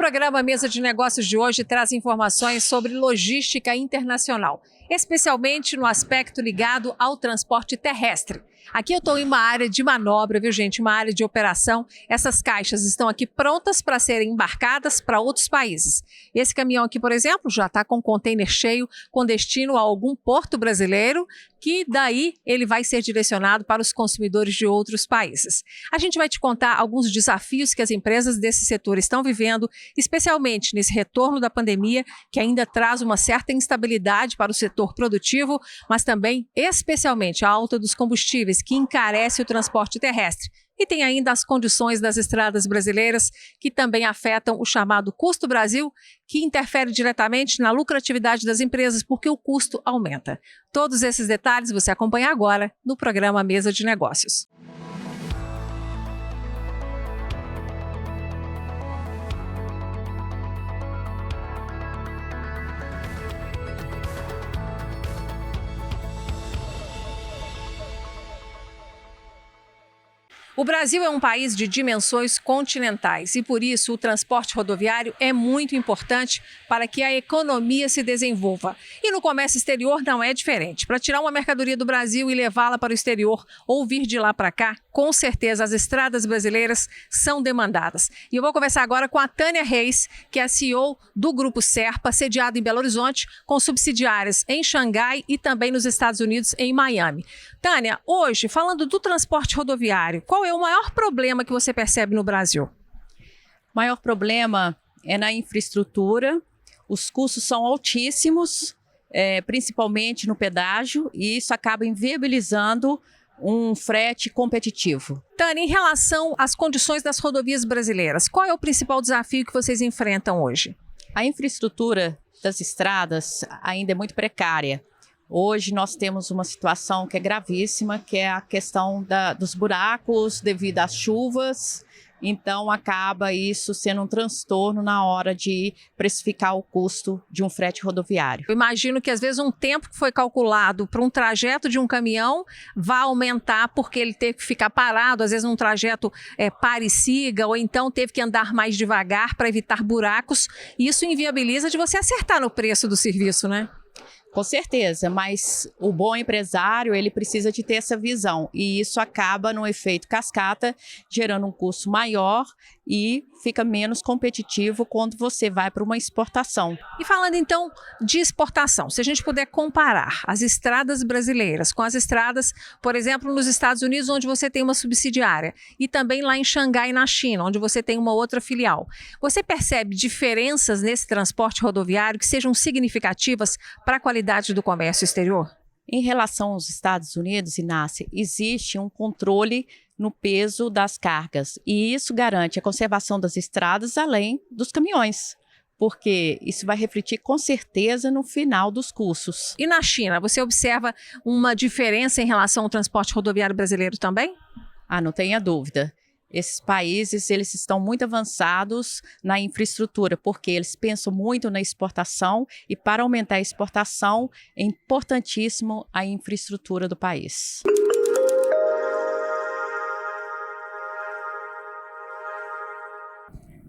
programa Mesa de Negócios de hoje traz informações sobre logística internacional, especialmente no aspecto ligado ao transporte terrestre. Aqui eu estou em uma área de manobra, viu gente? Uma área de operação. Essas caixas estão aqui prontas para serem embarcadas para outros países. Esse caminhão aqui, por exemplo, já está com um container cheio com destino a algum porto brasileiro, que daí ele vai ser direcionado para os consumidores de outros países. A gente vai te contar alguns desafios que as empresas desse setor estão vivendo, especialmente nesse retorno da pandemia, que ainda traz uma certa instabilidade para o setor produtivo, mas também, especialmente, a alta dos combustíveis, que encarece o transporte terrestre. E tem ainda as condições das estradas brasileiras, que também afetam o chamado custo Brasil, que interfere diretamente na lucratividade das empresas, porque o custo aumenta. Todos esses detalhes você acompanha agora no programa Mesa de Negócios. O Brasil é um país de dimensões continentais e, por isso, o transporte rodoviário é muito importante para que a economia se desenvolva. E no comércio exterior não é diferente. Para tirar uma mercadoria do Brasil e levá-la para o exterior ou vir de lá para cá, com certeza as estradas brasileiras são demandadas. E eu vou conversar agora com a Tânia Reis, que é a CEO do Grupo Serpa, sediado em Belo Horizonte, com subsidiárias em Xangai e também nos Estados Unidos, em Miami. Tânia, hoje, falando do transporte rodoviário, qual é o maior problema que você percebe no Brasil? O maior problema é na infraestrutura. Os custos são altíssimos, principalmente no pedágio, e isso acaba inviabilizando um frete competitivo. Tânia, em relação às condições das rodovias brasileiras, qual é o principal desafio que vocês enfrentam hoje? A infraestrutura das estradas ainda é muito precária. Hoje nós temos uma situação que é gravíssima, que é a questão dos buracos devido às chuvas. Então acaba isso sendo um transtorno na hora de precificar o custo de um frete rodoviário. Eu imagino que às vezes um tempo que foi calculado para um trajeto de um caminhão vai aumentar porque ele teve que ficar parado, às vezes num trajeto pare e siga, ou então teve que andar mais devagar para evitar buracos. Isso inviabiliza de você acertar no preço do serviço, né? Com certeza, mas o bom empresário, ele precisa de ter essa visão e isso acaba no efeito cascata, gerando um custo maior e fica menos competitivo quando você vai para uma exportação. E falando então de exportação, se a gente puder comparar as estradas brasileiras com as estradas, por exemplo, nos Estados Unidos, onde você tem uma subsidiária, e também lá em Xangai, na China, onde você tem uma outra filial, você percebe diferenças nesse transporte rodoviário que sejam significativas para a qualidade do comércio exterior? Em relação aos Estados Unidos, Inácia, existe um controle no peso das cargas e isso garante a conservação das estradas além dos caminhões, porque isso vai refletir com certeza no final dos custos. E na China, você observa uma diferença em relação ao transporte rodoviário brasileiro também? Não tenha dúvida. Esses países, eles estão muito avançados na infraestrutura, porque eles pensam muito na exportação e para aumentar a exportação é importantíssimo a infraestrutura do país.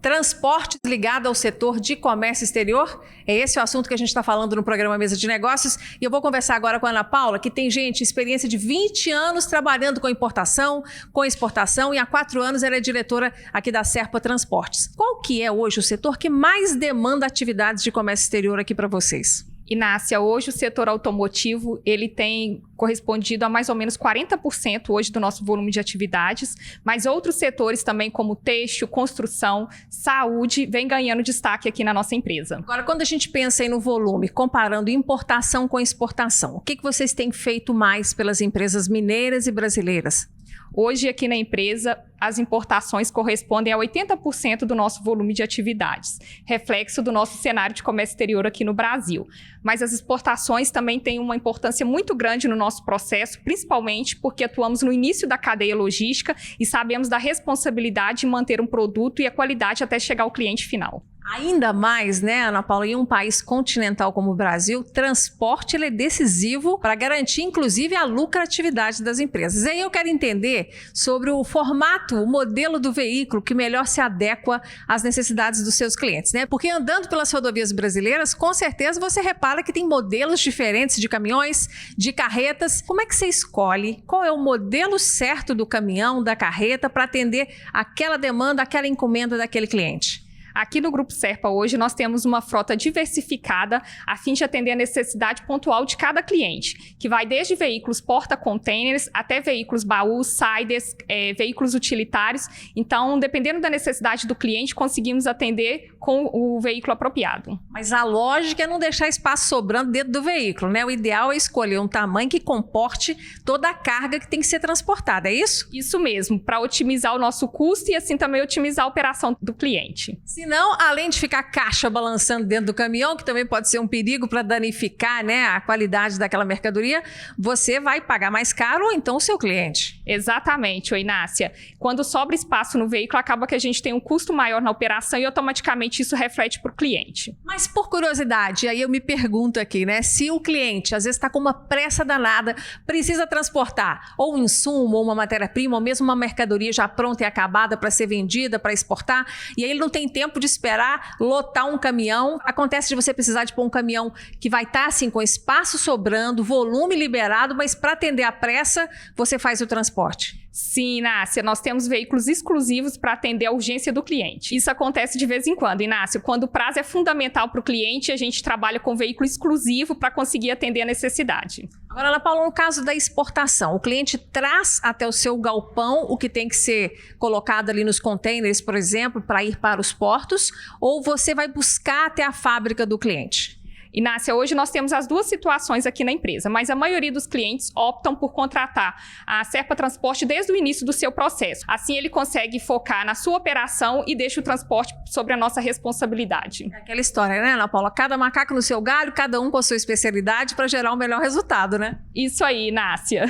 Transportes ligado ao setor de comércio exterior? É esse o assunto que a gente está falando no programa Mesa de Negócios. E eu vou conversar agora com a Ana Paula, que tem, experiência de 20 anos trabalhando com importação, com exportação, e há 4 anos ela é diretora aqui da Serpa Transportes. Qual que é hoje o setor que mais demanda atividades de comércio exterior aqui para vocês? Inácia, hoje o setor automotivo ele tem correspondido a mais ou menos 40% hoje do nosso volume de atividades, mas outros setores também como têxtil, construção, saúde, vem ganhando destaque aqui na nossa empresa. Agora, quando a gente pensa aí no volume, comparando importação com exportação, o que vocês têm feito mais pelas empresas mineiras e brasileiras? Hoje, aqui na empresa, as importações correspondem a 80% do nosso volume de atividades, reflexo do nosso cenário de comércio exterior aqui no Brasil. Mas as exportações também têm uma importância muito grande no nosso processo, principalmente porque atuamos no início da cadeia logística e sabemos da responsabilidade de manter um produto e a qualidade até chegar ao cliente final. Ainda mais, né, Ana Paula, em um país continental como o Brasil, transporte ele é decisivo para garantir, inclusive, a lucratividade das empresas. E aí eu quero entender sobre o formato fato o modelo do veículo que melhor se adequa às necessidades dos seus clientes, né? Porque andando pelas rodovias brasileiras, com certeza você repara que tem modelos diferentes de caminhões, de carretas. Como é que você escolhe qual é o modelo certo do caminhão, da carreta, para atender aquela demanda, aquela encomenda daquele cliente? Aqui no Grupo Serpa hoje nós temos uma frota diversificada a fim de atender a necessidade pontual de cada cliente, que vai desde veículos porta-containers até veículos baús, siders, veículos utilitários. Então, dependendo da necessidade do cliente, conseguimos atender com o veículo apropriado. Mas a lógica é não deixar espaço sobrando dentro do veículo, né? O ideal é escolher um tamanho que comporte toda a carga que tem que ser transportada, é isso? Isso mesmo, para otimizar o nosso custo e assim também otimizar a operação do cliente. Senão, além de ficar a caixa balançando dentro do caminhão, que também pode ser um perigo para danificar, né, a qualidade daquela mercadoria, você vai pagar mais caro ou então o seu cliente. Exatamente, Inácia. Quando sobra espaço no veículo, acaba que a gente tem um custo maior na operação e automaticamente isso reflete para o cliente. Mas por curiosidade, aí eu me pergunto aqui, né, se o cliente às vezes está com uma pressa danada, precisa transportar ou um insumo, ou uma matéria-prima, ou mesmo uma mercadoria já pronta e acabada para ser vendida, para exportar, e aí ele não tem tempo de esperar lotar um caminhão. Acontece de você precisar de pôr um caminhão que vai estar assim com espaço sobrando, volume liberado, mas para atender a pressa, você faz o transporte. Sim, Inácia, nós temos veículos exclusivos para atender a urgência do cliente. Isso acontece de vez em quando, Inácia. Quando o prazo é fundamental para o cliente, a gente trabalha com veículo exclusivo para conseguir atender a necessidade. Agora, Ana Paula, no caso da exportação, o cliente traz até o seu galpão o que tem que ser colocado ali nos containers, por exemplo, para ir para os portos, ou você vai buscar até a fábrica do cliente? Inácia, hoje nós temos as duas situações aqui na empresa, mas a maioria dos clientes optam por contratar a Serpa Transporte desde o início do seu processo. Assim ele consegue focar na sua operação e deixa o transporte sobre a nossa responsabilidade. É aquela história, né, Ana Paula? Cada macaco no seu galho, cada um com a sua especialidade para gerar o melhor resultado, né? Isso aí, Inácia.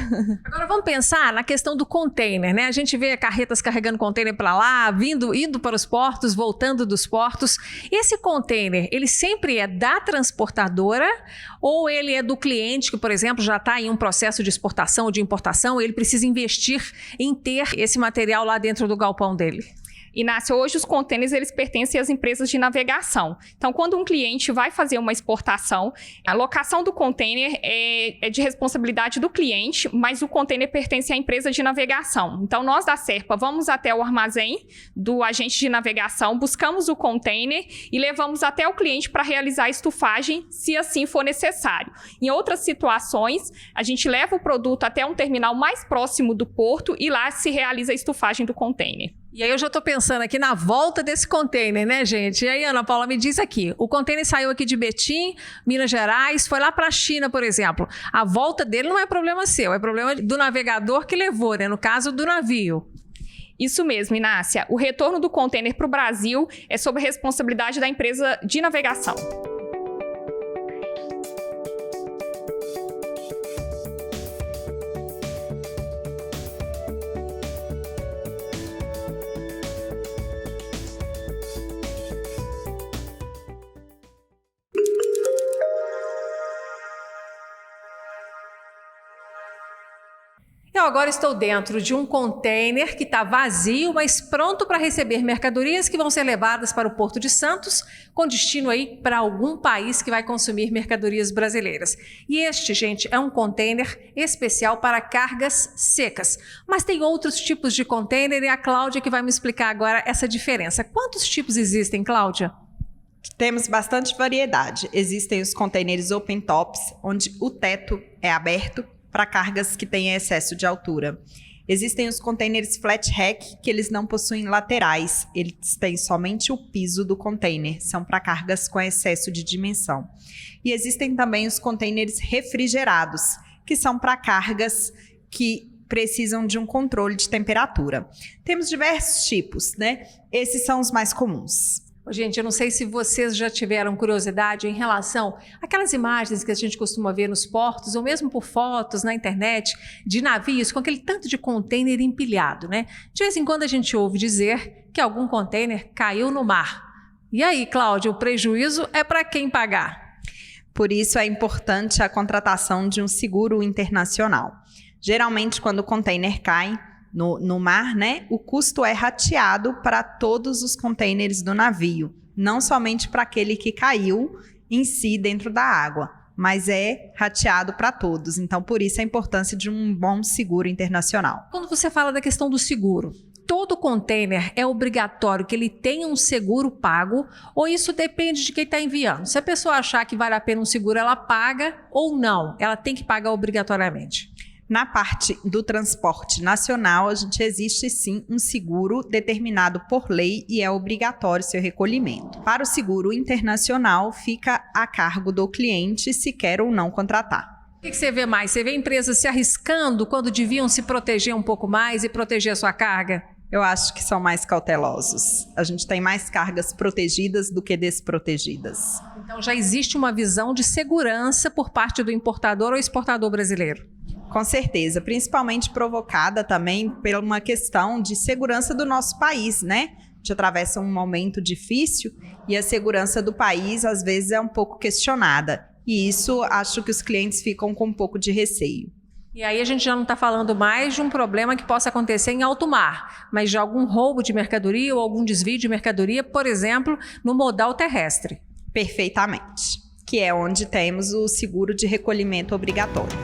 Agora vamos pensar na questão do container, né? A gente vê carretas carregando container para lá, indo para os portos, voltando dos portos. Esse container, ele sempre é da transportadora ou ele é do cliente que, por exemplo, já está em um processo de exportação ou de importação, ele precisa investir em ter esse material lá dentro do galpão dele? Inácia, hoje os contêineres eles pertencem às empresas de navegação. Então, quando um cliente vai fazer uma exportação, a locação do contêiner é de responsabilidade do cliente, mas o contêiner pertence à empresa de navegação. Então, nós da Serpa vamos até o armazém do agente de navegação, buscamos o contêiner e levamos até o cliente para realizar a estufagem, se assim for necessário. Em outras situações, a gente leva o produto até um terminal mais próximo do porto e lá se realiza a estufagem do contêiner. E aí eu já estou pensando aqui na volta desse container, né, gente? E aí, Ana Paula, me diz aqui, o container saiu aqui de Betim, Minas Gerais, foi lá para a China, por exemplo. A volta dele não é problema seu, é problema do navegador que levou, né? No caso do navio. Isso mesmo, Inácia. O retorno do container para o Brasil é sob a responsabilidade da empresa de navegação. Eu agora estou dentro de um container que está vazio, mas pronto para receber mercadorias que vão ser levadas para o Porto de Santos, com destino aí para algum país que vai consumir mercadorias brasileiras. E este, gente, é um container especial para cargas secas. Mas tem outros tipos de container e a Cláudia que vai me explicar agora essa diferença. Quantos tipos existem, Cláudia? Temos bastante variedade. Existem os containers open tops, onde o teto é aberto para cargas que têm excesso de altura. Existem os containers flat rack, que eles não possuem laterais, eles têm somente o piso do container, são para cargas com excesso de dimensão. E existem também os containers refrigerados, que são para cargas que precisam de um controle de temperatura. Temos diversos tipos, né? Esses são os mais comuns. Gente, eu não sei se vocês já tiveram curiosidade em relação àquelas imagens que a gente costuma ver nos portos, ou mesmo por fotos na internet, de navios com aquele tanto de container empilhado, né? De vez em quando a gente ouve dizer que algum container caiu no mar. E aí, Cláudia, o prejuízo é para quem pagar? Por isso é importante a contratação de um seguro internacional. Geralmente, quando o container cai, no mar, né, o custo é rateado para todos os contêineres do navio, não somente para aquele que caiu em si dentro da água, mas é rateado para todos. Então, por isso a importância de um bom seguro internacional. Quando você fala da questão do seguro, todo container é obrigatório que ele tenha um seguro pago ou isso depende de quem está enviando? Se a pessoa achar que vale a pena um seguro, ela paga ou não? Ela tem que pagar obrigatoriamente? Na parte do transporte nacional, existe sim um seguro determinado por lei e é obrigatório seu recolhimento. Para o seguro internacional, fica a cargo do cliente se quer ou não contratar. O que você vê mais? Você vê empresas se arriscando quando deviam se proteger um pouco mais e proteger a sua carga? Eu acho que são mais cautelosos. A gente tem mais cargas protegidas do que desprotegidas. Então já existe uma visão de segurança por parte do importador ou exportador brasileiro? Com certeza, principalmente provocada também por uma questão de segurança do nosso país, né? A gente atravessa um momento difícil e a segurança do país às vezes é um pouco questionada. E isso acho que os clientes ficam com um pouco de receio. E aí a gente já não está falando mais de um problema que possa acontecer em alto mar, mas de algum roubo de mercadoria ou algum desvio de mercadoria, por exemplo, no modal terrestre. Perfeitamente, que é onde temos o seguro de recolhimento obrigatório.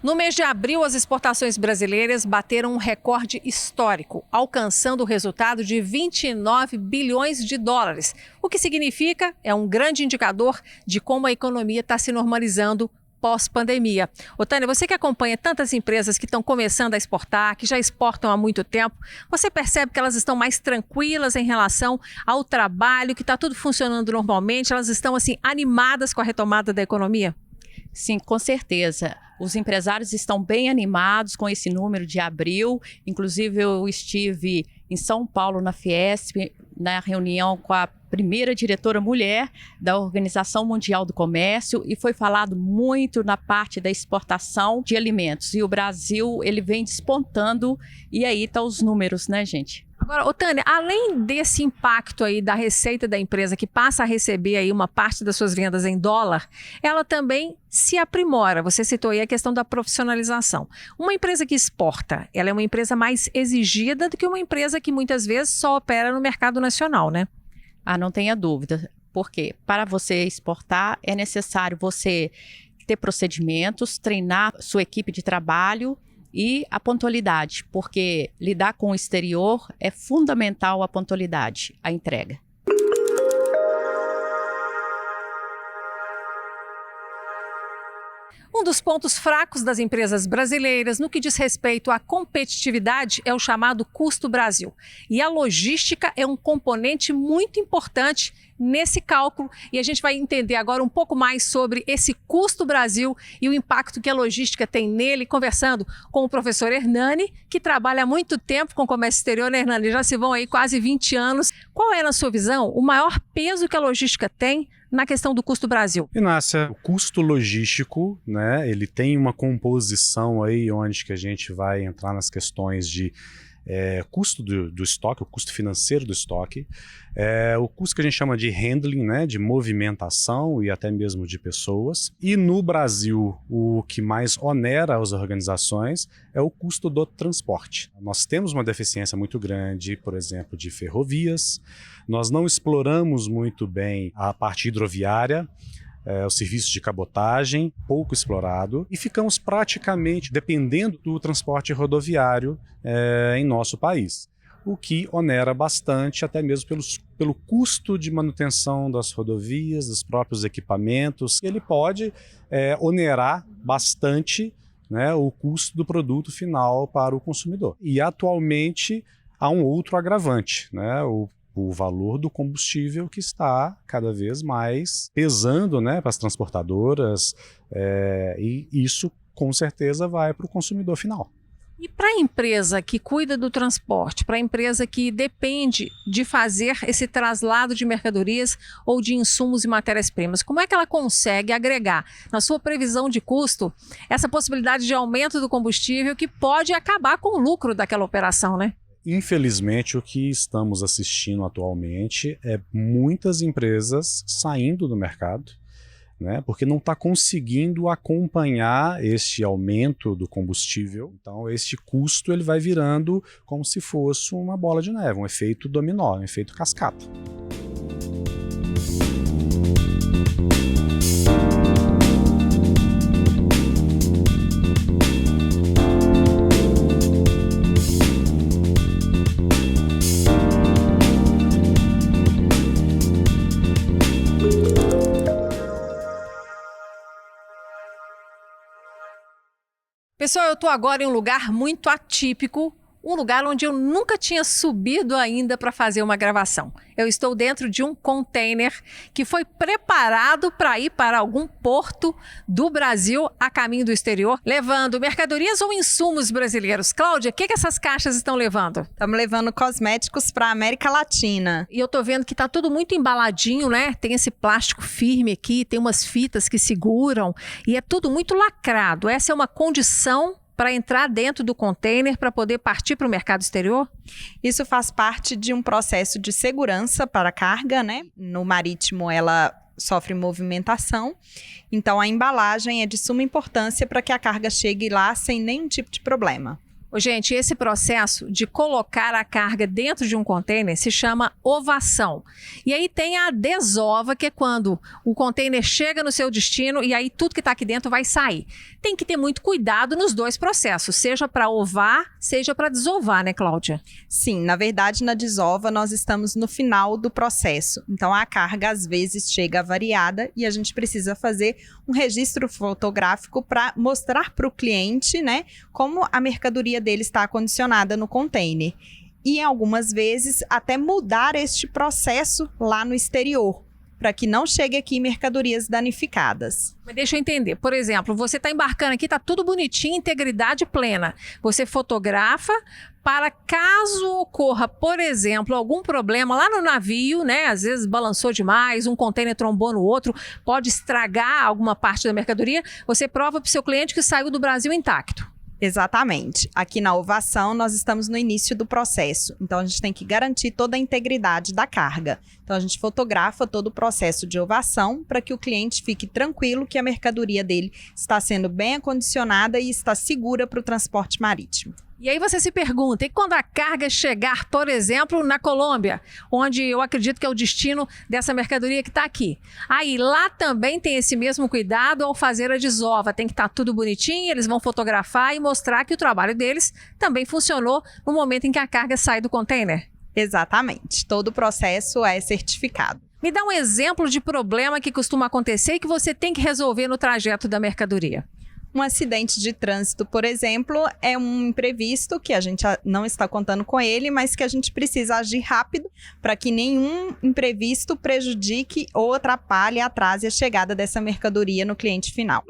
No mês de abril, as exportações brasileiras bateram um recorde histórico, alcançando o resultado de 29 bilhões de dólares. O que significa é um grande indicador de como a economia está se normalizando pós-pandemia. Ô, Tânia, você que acompanha tantas empresas que estão começando a exportar, que já exportam há muito tempo, você percebe que elas estão mais tranquilas em relação ao trabalho, que está tudo funcionando normalmente, elas estão assim animadas com a retomada da economia? Sim, com certeza. Os empresários estão bem animados com esse número de abril. Inclusive, eu estive em São Paulo, na Fiesp, na reunião com a primeira diretora mulher da Organização Mundial do Comércio e foi falado muito na parte da exportação de alimentos. E o Brasil, ele vem despontando e aí estão os números, né, gente? Agora, ô Tânia, além desse impacto aí da receita da empresa que passa a receber aí uma parte das suas vendas em dólar, ela também se aprimora. Você citou aí a questão da profissionalização. Uma empresa que exporta, ela é uma empresa mais exigida do que uma empresa que muitas vezes só opera no mercado nacional, né? Ah, não tenha dúvida. Porque para você exportar é necessário você ter procedimentos, treinar sua equipe de trabalho e a pontualidade, porque lidar com o exterior é fundamental a pontualidade, a entrega. Um dos pontos fracos das empresas brasileiras no que diz respeito à competitividade é o chamado custo Brasil. E a logística é um componente muito importante nesse cálculo e a gente vai entender agora um pouco mais sobre esse custo Brasil e o impacto que a logística tem nele, conversando com o professor Hernani, que trabalha há muito tempo com comércio exterior, né, Hernani? Já se vão aí quase 20 anos. Qual é, na sua visão, o maior peso que a logística tem na questão do custo Brasil? Inácia, o custo logístico, né, ele tem uma composição aí onde que a gente vai entrar nas questões de custo do estoque, o custo financeiro do estoque, o custo que a gente chama de handling, né, de movimentação e até mesmo de pessoas. E no Brasil, o que mais onera as organizações é o custo do transporte. Nós temos uma deficiência muito grande, por exemplo, de ferrovias, nós não exploramos muito bem a parte hidroviária, o serviço de cabotagem, pouco explorado, e ficamos praticamente dependendo do transporte rodoviário em nosso país, o que onera bastante, até mesmo pelo custo de manutenção das rodovias, dos próprios equipamentos. Ele pode onerar bastante, né, o custo do produto final para o consumidor. E atualmente há um outro agravante, né, o valor do combustível que está cada vez mais pesando, né, para as transportadoras, e isso com certeza vai para o consumidor final. E para a empresa que cuida do transporte, para a empresa que depende de fazer esse traslado de mercadorias ou de insumos e matérias-primas, como é que ela consegue agregar na sua previsão de custo essa possibilidade de aumento do combustível que pode acabar com o lucro daquela operação, né? Infelizmente, o que estamos assistindo atualmente é muitas empresas saindo do mercado, né, porque não está conseguindo acompanhar este aumento do combustível. Então, este custo ele vai virando como se fosse uma bola de neve, um efeito dominó, um efeito cascata. Pessoal, eu estou agora em um lugar muito atípico, um lugar onde eu nunca tinha subido ainda para fazer uma gravação. Eu estou dentro de um container que foi preparado para ir para algum porto do Brasil a caminho do exterior, levando mercadorias ou insumos brasileiros. Cláudia, o que essas caixas estão levando? Estamos levando cosméticos para a América Latina. E eu tô vendo que tá tudo muito embaladinho, né? Tem esse plástico firme aqui, tem umas fitas que seguram e é tudo muito lacrado. Essa é uma condição para entrar dentro do container para poder partir para o mercado exterior? Isso faz parte de um processo de segurança para a carga, né? No marítimo ela sofre movimentação, então a embalagem é de suma importância para que a carga chegue lá sem nenhum tipo de problema. Gente, esse processo de colocar a carga dentro de um container se chama ovação. E aí tem a desova, que é quando o container chega no seu destino e aí tudo que está aqui dentro vai sair. Tem que ter muito cuidado nos dois processos, seja para ovar, seja para desovar, né, Cláudia? Sim, na verdade, na desova nós estamos no final do processo. Então a carga às vezes chega avariada e a gente precisa fazer um registro fotográfico para mostrar para o cliente, né, como a mercadoria dele está acondicionada no container. E algumas vezes até mudar este processo lá no exterior, para que não chegue aqui mercadorias danificadas. Mas deixa eu entender, por exemplo, você está embarcando aqui, está tudo bonitinho, integridade plena. Você fotografa para caso ocorra, por exemplo, algum problema lá no navio, né? Às vezes balançou demais, um container trombou no outro, pode estragar alguma parte da mercadoria. Você prova para o seu cliente que saiu do Brasil intacto. Exatamente. Aqui na ovação nós estamos no início do processo, então a gente tem que garantir toda a integridade da carga. Então a gente fotografa todo o processo de ovação para que o cliente fique tranquilo que a mercadoria dele está sendo bem acondicionada e está segura para o transporte marítimo. E aí você se pergunta, e quando a carga chegar, por exemplo, na Colômbia, onde eu acredito que é o destino dessa mercadoria que está aqui. Aí lá também tem esse mesmo cuidado ao fazer a desova, tem que estar tudo bonitinho, eles vão fotografar e mostrar que o trabalho deles também funcionou no momento em que a carga sai do container. Exatamente, todo o processo é certificado. Me dá um exemplo de problema que costuma acontecer e que você tem que resolver no trajeto da mercadoria. Um acidente de trânsito, por exemplo, é um imprevisto que a gente não está contando com ele, mas que a gente precisa agir rápido para que nenhum imprevisto prejudique ou atrapalhe, atrase a chegada dessa mercadoria no cliente final.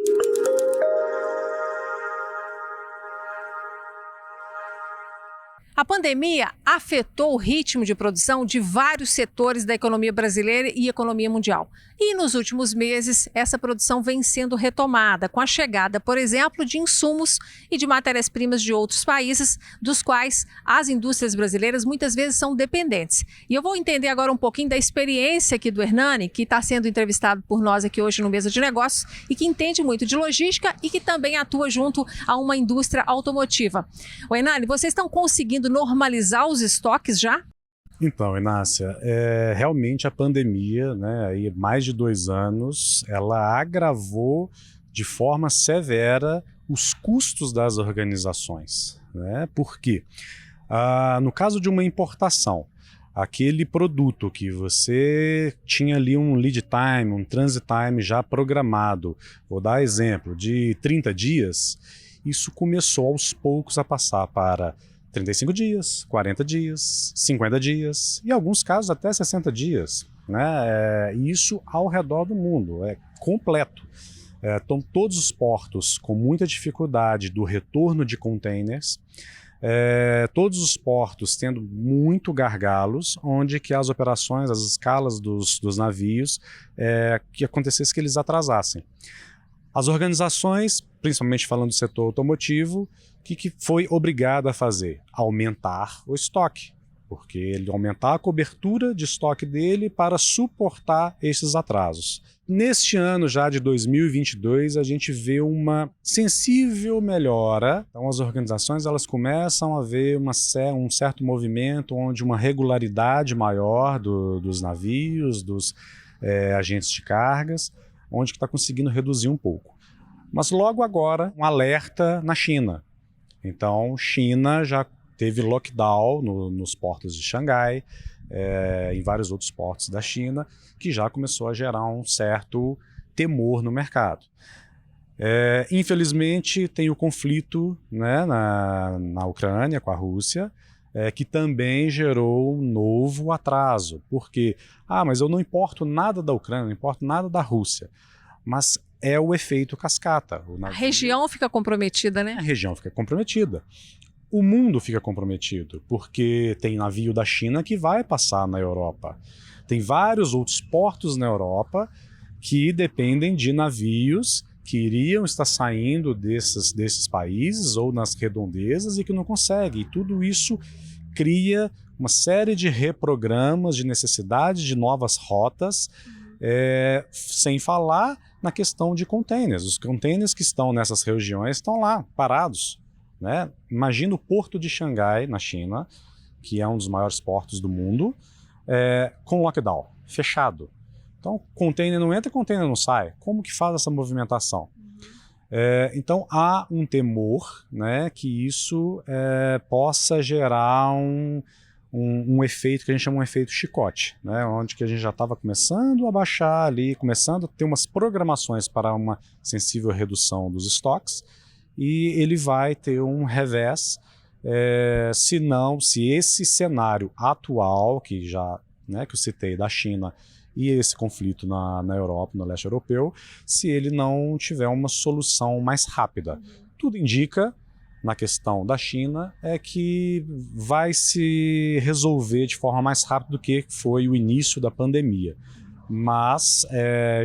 A pandemia afetou o ritmo de produção de vários setores da economia brasileira e economia mundial. E nos últimos meses, essa produção vem sendo retomada com a chegada, por exemplo, de insumos e de matérias-primas de outros países, dos quais as indústrias brasileiras muitas vezes são dependentes. E eu vou entender agora um pouquinho da experiência aqui do Hernani, que está sendo entrevistado por nós aqui hoje no Mesa de Negócios e que entende muito de logística e que também atua junto a uma indústria automotiva. O Hernani, vocês estão conseguindo normalizar os estoques já? Então, Inácia, realmente a pandemia, né, aí mais de 2 anos, ela agravou de forma severa os custos das organizações, né? Por quê? No caso de uma importação, aquele produto que você tinha ali um lead time, um transit time já programado, vou dar exemplo, de 30 dias, isso começou aos poucos a passar para 35 dias, 40 dias, 50 dias e em alguns casos até 60 dias, né? Isso ao redor do mundo, é completo. Estão todos os portos com muita dificuldade do retorno de containers, todos os portos tendo muito gargalos, onde que as operações, as escalas dos navios, que acontecesse que eles atrasassem. As organizações, principalmente falando do setor automotivo, o que foi obrigado a fazer? Aumentar o estoque, porque ele aumentar a cobertura de estoque dele para suportar esses atrasos. Neste ano já de 2022, a gente vê uma sensível melhora. Então as organizações elas começam a ver um certo movimento onde uma regularidade maior dos navios, dos agentes de cargas, onde está conseguindo reduzir um pouco. Mas logo agora, um alerta na China. Então, China já teve lockdown nos portos de Xangai, em vários outros portos da China, que já começou a gerar um certo temor no mercado. Infelizmente, tem o conflito, né, na Ucrânia com a Rússia, que também gerou um novo atraso. Porque, mas eu não importo nada da Ucrânia, não importo nada da Rússia. Mas é o efeito cascata. A região fica comprometida, né? A região fica comprometida. O mundo fica comprometido, porque tem navio da China que vai passar na Europa. Tem vários outros portos na Europa que dependem de navios que iriam estar saindo desses países ou nas redondezas e que não conseguem. E tudo isso cria uma série de reprogramas, de necessidade de novas rotas, sem falar na questão de containers. Os containers que estão nessas regiões estão lá, parados. Né? Imagina o porto de Xangai, na China, que é um dos maiores portos do mundo, com lockdown, fechado. Então, container não entra, container não sai. Como que faz essa movimentação? Então, há um temor, né, que isso possa gerar um efeito que a gente chama de um efeito chicote, né, onde que a gente já estava começando a baixar ali, começando a ter umas programações para uma sensível redução dos estoques, e ele vai ter um revés, se esse cenário atual, que já, né, que eu citei da China, e esse conflito na Europa, no leste europeu, se ele não tiver uma solução mais rápida. Tudo indica, na questão da China, que vai se resolver de forma mais rápida do que foi o início da pandemia. Mas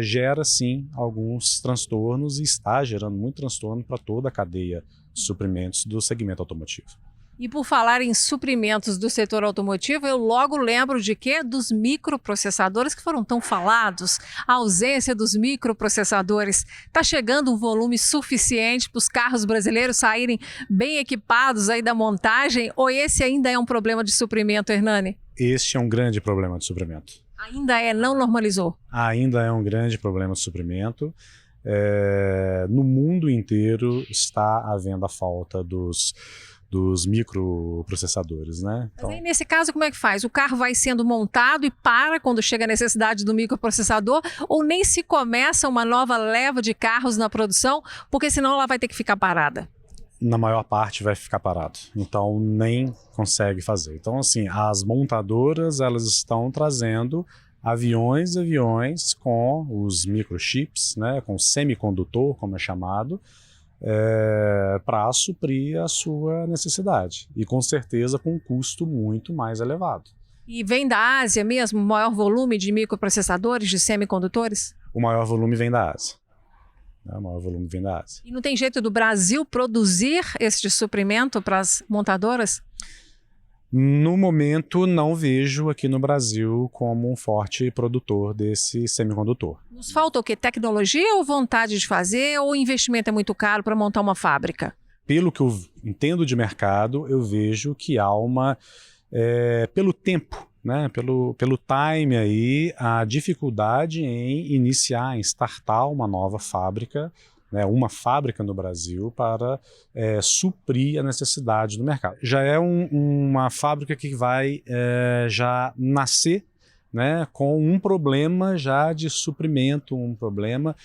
gera, sim, alguns transtornos e está gerando muito transtorno para toda a cadeia de suprimentos do segmento automotivo. E por falar em suprimentos do setor automotivo, eu logo lembro de quê? Dos microprocessadores que foram tão falados. A ausência dos microprocessadores. Está chegando um volume suficiente para os carros brasileiros saírem bem equipados aí da montagem? Ou esse ainda é um problema de suprimento, Hernani? Este é um grande problema de suprimento. Ainda não normalizou? Ainda é um grande problema de suprimento. No mundo inteiro está havendo a falta dos microprocessadores, né? Então... Mas aí, nesse caso, como é que faz? O carro vai sendo montado e para quando chega a necessidade do microprocessador, ou nem se começa uma nova leva de carros na produção, porque senão ela vai ter que ficar parada? Na maior parte vai ficar parado, então nem consegue fazer. Então, assim, as montadoras, elas estão trazendo aviões com os microchips, né, com semicondutor, como é chamado, para suprir a sua necessidade. E com certeza com um custo muito mais elevado. E vem da Ásia mesmo o maior volume de microprocessadores, de semicondutores? O maior volume vem da Ásia. O maior volume vem da Ásia. E não tem jeito do Brasil produzir este suprimento para as montadoras? No momento, não vejo aqui no Brasil como um forte produtor desse semicondutor. Nos falta o quê? Tecnologia ou vontade de fazer? Ou o investimento é muito caro para montar uma fábrica? Pelo que eu entendo de mercado, eu vejo que há pelo tempo, né, pelo time aí, a dificuldade em iniciar, em startar uma nova fábrica, né, uma fábrica no Brasil para suprir a necessidade do mercado. Já é uma fábrica que vai já nascer, né, com um problema já de suprimento, um problema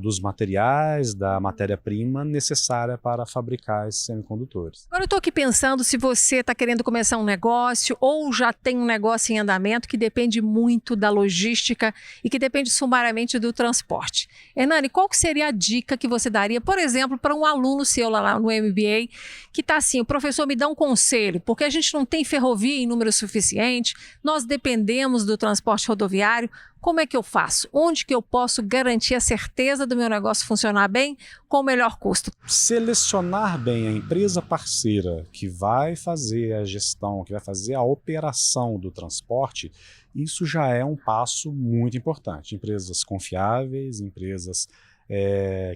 dos materiais, da matéria-prima necessária para fabricar esses semicondutores. Agora eu estou aqui pensando se você está querendo começar um negócio ou já tem um negócio em andamento que depende muito da logística e que depende sumariamente do transporte. Hernani, qual que seria a dica que você daria, por exemplo, para um aluno seu lá no MBA que está assim, o professor me dá um conselho, porque a gente não tem ferrovia em número suficiente, nós dependemos do transporte rodoviário. Como é que eu faço? Onde que eu posso garantir a certeza do meu negócio funcionar bem com o melhor custo? Selecionar bem a empresa parceira que vai fazer a gestão, que vai fazer a operação do transporte, isso já é um passo muito importante. Empresas confiáveis, empresas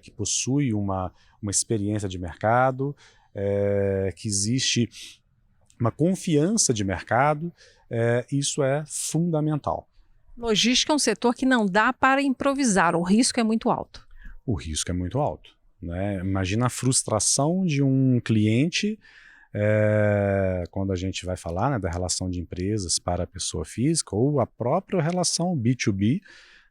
que possuem uma experiência de mercado, que existe uma confiança de mercado, isso é fundamental. Logística é um setor que não dá para improvisar, o risco é muito alto. O risco é muito alto, né? Imagina a frustração de um cliente quando a gente vai falar, né, da relação de empresas para a pessoa física ou a própria relação B2B,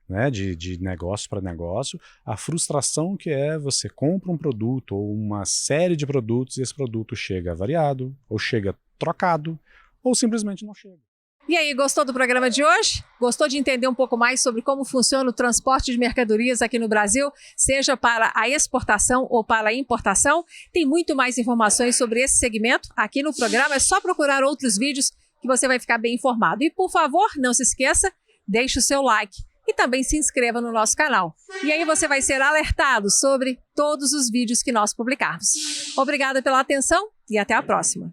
né, de negócio para negócio, a frustração que você compra um produto ou uma série de produtos e esse produto chega avariado, ou chega trocado, ou simplesmente não chega. E aí, gostou do programa de hoje? Gostou de entender um pouco mais sobre como funciona o transporte de mercadorias aqui no Brasil, seja para a exportação ou para a importação? Tem muito mais informações sobre esse segmento aqui no programa, é só procurar outros vídeos que você vai ficar bem informado. E por favor, não se esqueça, deixe o seu like e também se inscreva no nosso canal. E aí você vai ser alertado sobre todos os vídeos que nós publicarmos. Obrigada pela atenção e até a próxima.